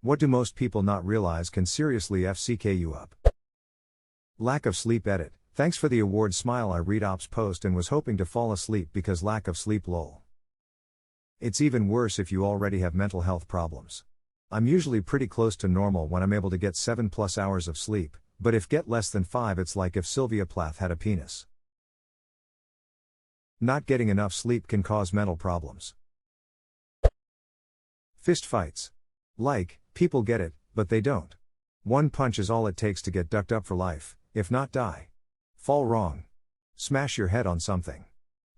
What do most people not realize can seriously FCK you up? Lack of sleep. Edit. Thanks for the award. Smile. I read Ops post and was hoping to fall asleep because lack of sleep. Lol. It's even worse if you already have mental health problems. I'm usually pretty close to normal when I'm able to get 7+ hours of sleep, but if get less than 5, it's like if Sylvia Plath had a penis. Not getting enough sleep can cause mental problems. Fist fights. Like, people get it, but they don't. One punch is all it takes to get ducked up for life, if not die. Fall wrong. Smash your head on something.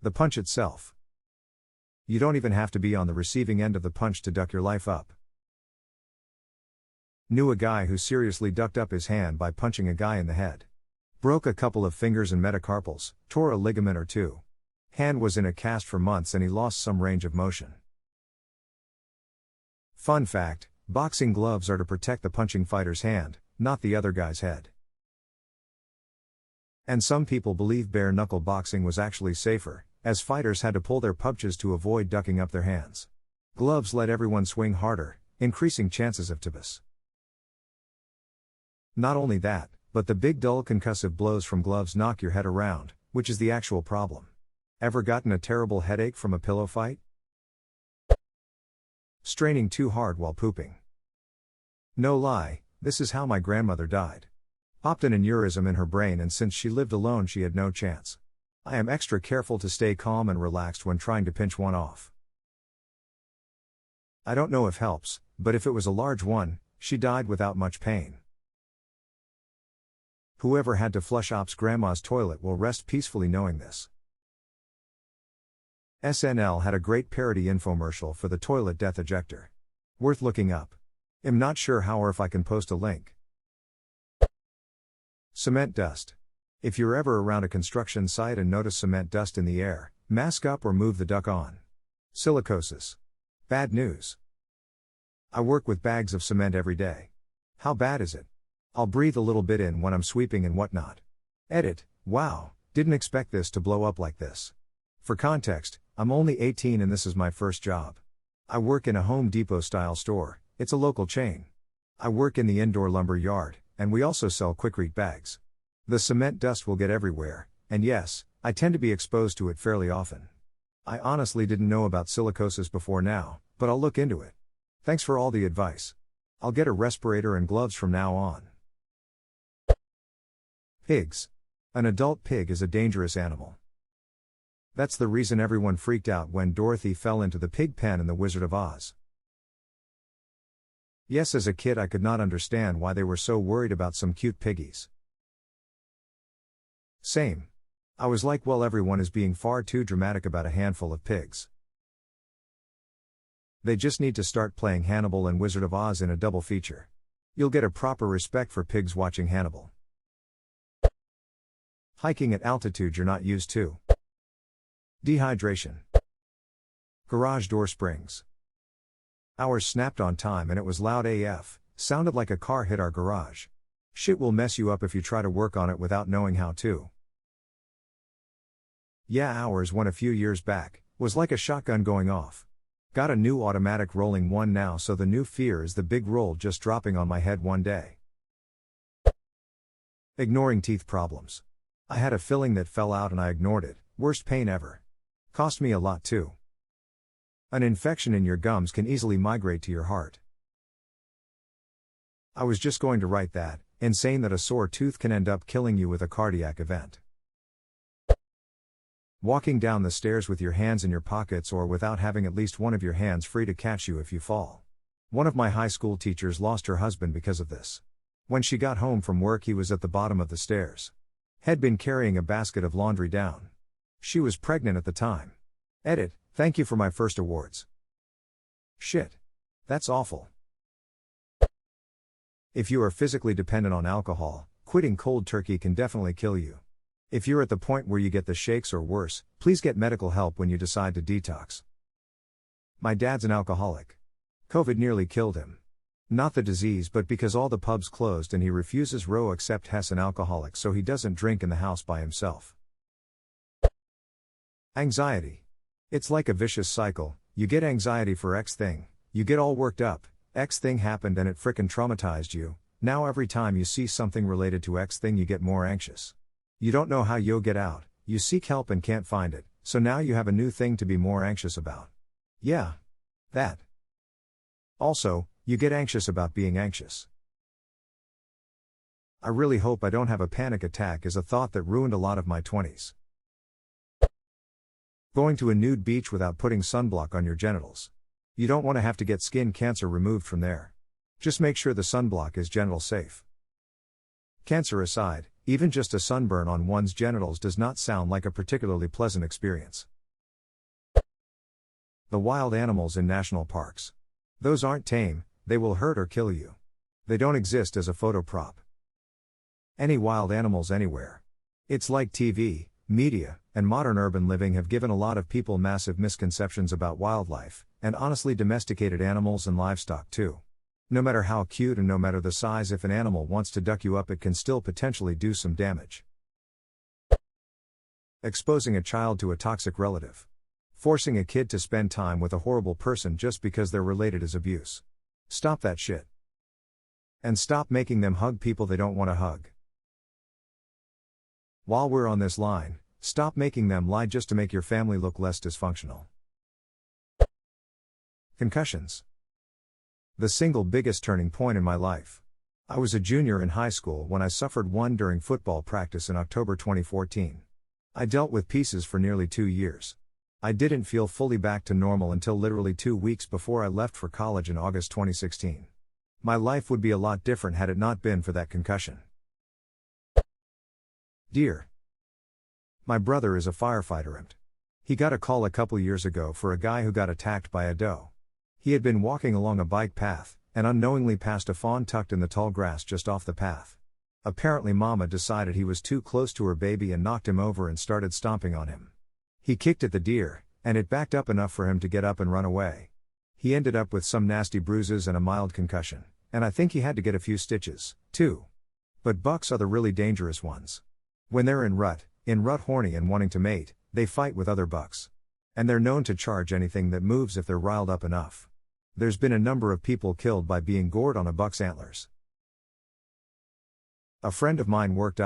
The punch itself. You don't even have to be on the receiving end of the punch to duck your life up. Knew a guy who seriously ducked up his hand by punching a guy in the head. Broke a couple of fingers and metacarpals, tore a ligament or two. Hand was in a cast for months and he lost some range of motion. Fun fact, boxing gloves are to protect the punching fighter's hand, not the other guy's head. And some people believe bare-knuckle boxing was actually safer, as fighters had to pull their punches to avoid ducking up their hands. Gloves let everyone swing harder, increasing chances of TBS. Not only that, but the big dull concussive blows from gloves knock your head around, which is the actual problem. Ever gotten a terrible headache from a pillow fight? Straining too hard while pooping. No lie, this is how my grandmother died. Popped an aneurysm in her brain and since she lived alone she had no chance. I am extra careful to stay calm and relaxed when trying to pinch one off. I don't know if helps, but if it was a large one, she died without much pain. Whoever had to flush Op's grandma's toilet will rest peacefully knowing this. SNL had a great parody infomercial for the toilet death ejector. Worth looking up. I'm not sure how or if I can post a link. Cement dust. If you're ever around a construction site and notice cement dust in the air, mask up or move the duck on. Silicosis. Bad news. I work with bags of cement every day. How bad is it? I'll breathe a little bit in when I'm sweeping and whatnot. Edit. Wow, didn't expect this to blow up like this. For context, I'm only 18 and this is my first job. I work in a Home Depot style store, it's a local chain. I work in the indoor lumber yard, and we also sell quick-read bags. The cement dust will get everywhere, and yes, I tend to be exposed to it fairly often. I honestly didn't know about silicosis before now, but I'll look into it. Thanks for all the advice. I'll get a respirator and gloves from now on. Pigs. An adult pig is a dangerous animal. That's the reason everyone freaked out when Dorothy fell into the pig pen in The Wizard of Oz. Yes, as a kid I could not understand why they were so worried about some cute piggies. Same. I was like, well, everyone is being far too dramatic about a handful of pigs. They just need to start playing Hannibal and Wizard of Oz in a double feature. You'll get a proper respect for pigs watching Hannibal. Hiking at altitude you're not used to. Dehydration. Garage door springs. Ours snapped on time and it was loud AF, sounded like a car hit our garage. Shit will mess you up if you try to work on it without knowing how to. Yeah, ours one a few years back, was like a shotgun going off. Got a new automatic rolling one now, so the new fear is the big roll just dropping on my head one day. Ignoring teeth problems. I had a filling that fell out and I ignored it, worst pain ever. Cost me a lot too. An infection in your gums can easily migrate to your heart. I was just going to write that, insane that a sore tooth can end up killing you with a cardiac event. Walking down the stairs with your hands in your pockets or without having at least one of your hands free to catch you if you fall. One of my high school teachers lost her husband because of this. When she got home from work he was at the bottom of the stairs. Had been carrying a basket of laundry down. She was pregnant at the time. Edit, thank you for my first awards. Shit. That's awful. If you are physically dependent on alcohol, quitting cold turkey can definitely kill you. If you're at the point where you get the shakes or worse, please get medical help when you decide to detox. My dad's an alcoholic. COVID nearly killed him. Not the disease but because all the pubs closed and he refuses row except Hess an alcoholic so he doesn't drink in the house by himself. Anxiety. It's like a vicious cycle, you get anxiety for X thing, you get all worked up, X thing happened and it frickin' traumatized you. Now every time you see something related to X thing you get more anxious. You don't know how you'll get out, you seek help and can't find it, so now you have a new thing to be more anxious about. Yeah. That. Also, you get anxious about being anxious. I really hope I don't have a panic attack is a thought that ruined a lot of my 20s. Going to a nude beach without putting sunblock on your genitals. You don't want to have to get skin cancer removed from there. Just make sure the sunblock is genital safe. Cancer aside, even just a sunburn on one's genitals does not sound like a particularly pleasant experience. The wild animals in national parks. Those aren't tame, they will hurt or kill you. They don't exist as a photo prop. Any wild animals anywhere. It's like TV, media, and modern urban living have given a lot of people massive misconceptions about wildlife, and honestly domesticated animals and livestock too. No matter how cute and no matter the size, if an animal wants to duck you up it can still potentially do some damage. Exposing a child to a toxic relative. Forcing a kid to spend time with a horrible person just because they're related is abuse. Stop that shit. And stop making them hug people they don't want to hug. While we're on this line, stop making them lie just to make your family look less dysfunctional. Concussions. The single biggest turning point in my life. I was a junior in high school when I suffered one during football practice in October 2014. I dealt with pieces for nearly 2 years. I didn't feel fully back to normal until literally 2 weeks before I left for college in August 2016. My life would be a lot different had it not been for that concussion. Dear. My brother is a firefighter and he got a call a couple years ago for a guy who got attacked by a doe. He had been walking along a bike path, and unknowingly passed a fawn tucked in the tall grass just off the path. Apparently Mama decided he was too close to her baby and knocked him over and started stomping on him. He kicked at the deer, and it backed up enough for him to get up and run away. He ended up with some nasty bruises and a mild concussion, and I think he had to get a few stitches, too. But bucks are the really dangerous ones. When they're in rut horny and wanting to mate, they fight with other bucks. And they're known to charge anything that moves if they're riled up enough. There's been a number of people killed by being gored on a buck's antlers. A friend of mine worked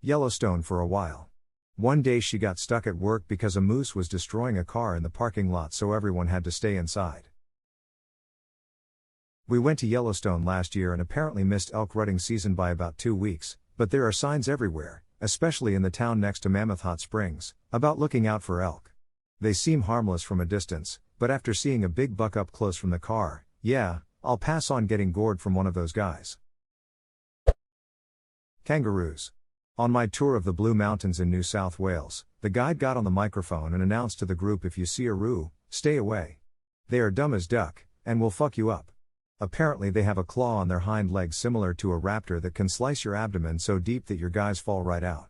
Yellowstone for a while. One day she got stuck at work because a moose was destroying a car in the parking lot, so everyone had to stay inside. We went to Yellowstone last year and apparently missed elk rutting season by about 2 weeks, but there are signs everywhere, especially in the town next to Mammoth Hot Springs, about looking out for elk. They seem harmless from a distance, but after seeing a big buck up close from the car, yeah, I'll pass on getting gored from one of those guys. Kangaroos. On my tour of the Blue Mountains in New South Wales, the guide got on the microphone and announced to the group, if you see a roo, stay away. They are dumb as duck, and will fuck you up. Apparently they have a claw on their hind legs similar to a raptor that can slice your abdomen so deep that your guys fall right out.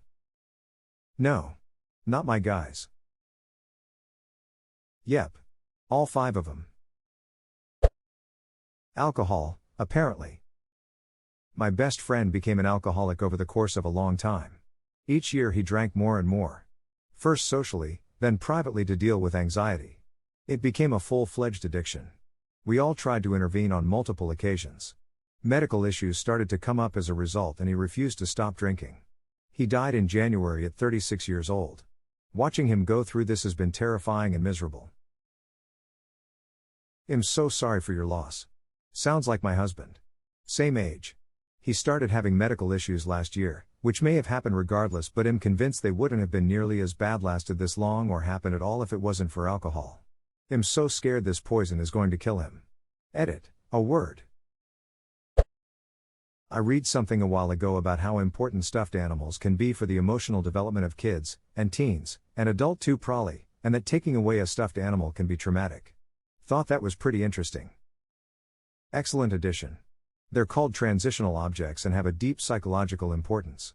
No. Not my guys. Yep. All 5 of them. Alcohol, apparently. My best friend became an alcoholic over the course of a long time. Each year he drank more and more. First socially, then privately to deal with anxiety. It became a full-fledged addiction. We all tried to intervene on multiple occasions. Medical issues started to come up as a result and he refused to stop drinking. He died in January at 36 years old. Watching him go through this has been terrifying and miserable. I'm so sorry for your loss. Sounds like my husband. Same age. He started having medical issues last year, which may have happened regardless, but I'm convinced they wouldn't have been nearly as bad lasted this long or happened at all if it wasn't for alcohol. I'm so scared this poison is going to kill him. Edit. A word. I read something a while ago about how important stuffed animals can be for the emotional development of kids, and teens, and adult too probably, and that taking away a stuffed animal can be traumatic. Thought that was pretty interesting. Excellent addition. They're called transitional objects and have a deep psychological importance.